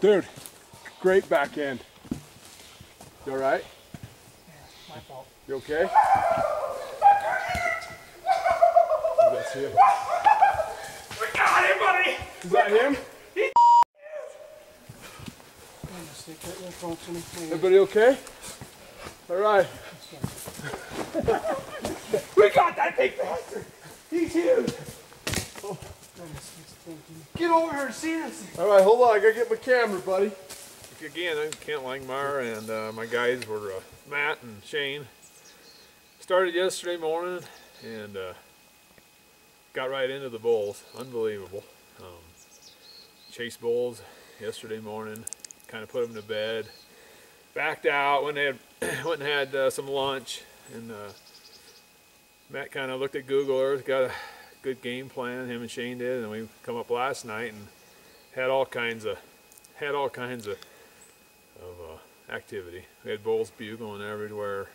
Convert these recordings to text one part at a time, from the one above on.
Dude, great back end. You alright? Yeah, my fault. You okay? That's him. We got him, buddy! Is that him? I'm gonna stick that in front of me. Everybody okay? Alright. We got that big bastard! He's huge! Get over here and see this! Alright, hold on. I gotta get my camera, buddy. Again, I'm Kent Langmeyer, and my guys were Matt and Shane. Started yesterday morning and got right into the bulls. Unbelievable. Chased bulls yesterday morning, kind of put them to bed. Backed out, went and had some lunch, and Matt kind of looked at Google Earth, got a good game plan, him and Shane did, and we come up last night and had all kinds of activity. We had bulls bugling everywhere.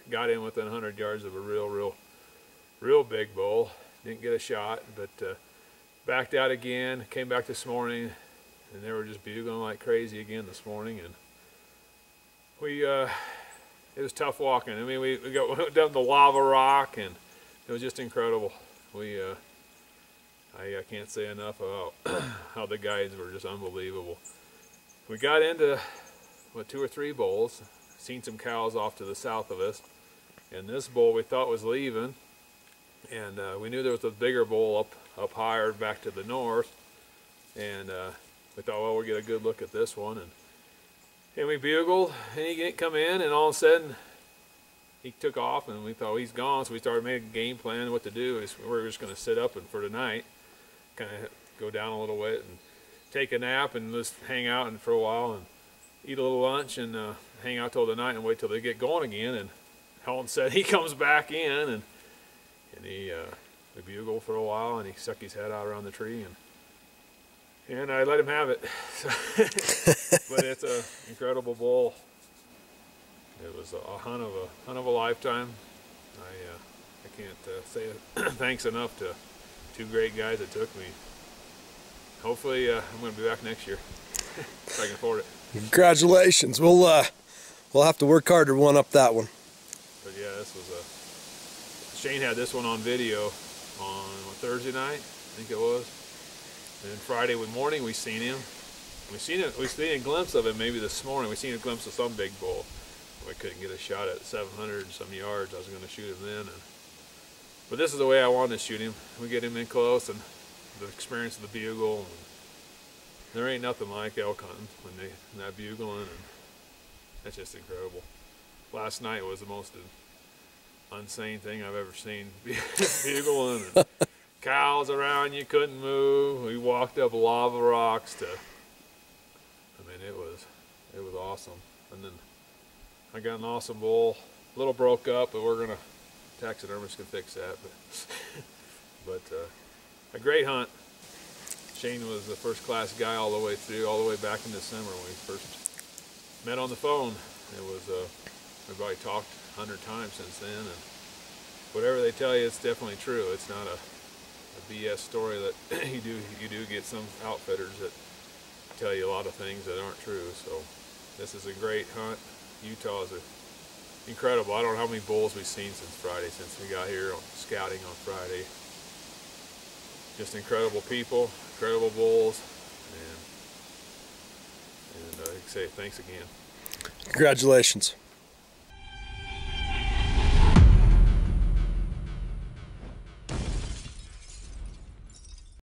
Got in within 100 yards of a real big bull. Didn't get a shot, but backed out again. Came back this morning, and they were just bugling like crazy again this morning. And we it was tough walking. I mean, we went down the lava rock, and it was just incredible. I can't say enough about how the guides were just unbelievable. We got into, what, 2 or 3 bulls, seen some cows off to the south of us, and this bull we thought was leaving, and we knew there was a bigger bull up higher back to the north, and we thought, well, we'll get a good look at this one, and we bugled, and he didn't come in, and all of a sudden he took off, and we thought, he's gone, so we started making a game plan. What to do is we were just going to sit up and for tonight, kind of go down a little bit and take a nap and just hang out and for a while and eat a little lunch and hang out till the night and wait till they get going again. And Helen said he comes back in, and we bugled for a while, and he stuck his head out around the tree, and I let him have it. But it's an incredible bull. It was a hunt of a lifetime. I can't say thanks enough to 2 great guys that took me. Hopefully, I'm going to be back next year if I can afford it. Congratulations. We'll have to work hard to one up that one. But yeah, this was Shane had this one on video on Thursday night, I think it was. And Friday morning we seen him. We seen a glimpse of him maybe this morning. We seen a glimpse of some big bull. I couldn't get a shot at 700 and some yards. I was going to shoot him then. But this is the way I wanted to shoot him. We get him in close, and the experience of the bugle. And there ain't nothing like elk hunting when that bugling, and that's just incredible. Last night was the most insane thing I've ever seen. Bugling and cows around you couldn't move. We walked up lava rocks to. I mean, it was awesome. And then I got an awesome bull. A little broke up, but we're gonna taxidermist can fix that. But a great hunt. Shane was a first-class guy all the way through, all the way back in December when we first met on the phone. It was we've probably talked 100 times since then, and whatever they tell you, it's definitely true. It's not a BS story that you do get some outfitters that tell you a lot of things that aren't true. So this is a great hunt. Utah is incredible. I don't know how many bulls we've seen since Friday, since we got here scouting on Friday. Just incredible people, incredible bulls, and like I say, thanks again. Congratulations.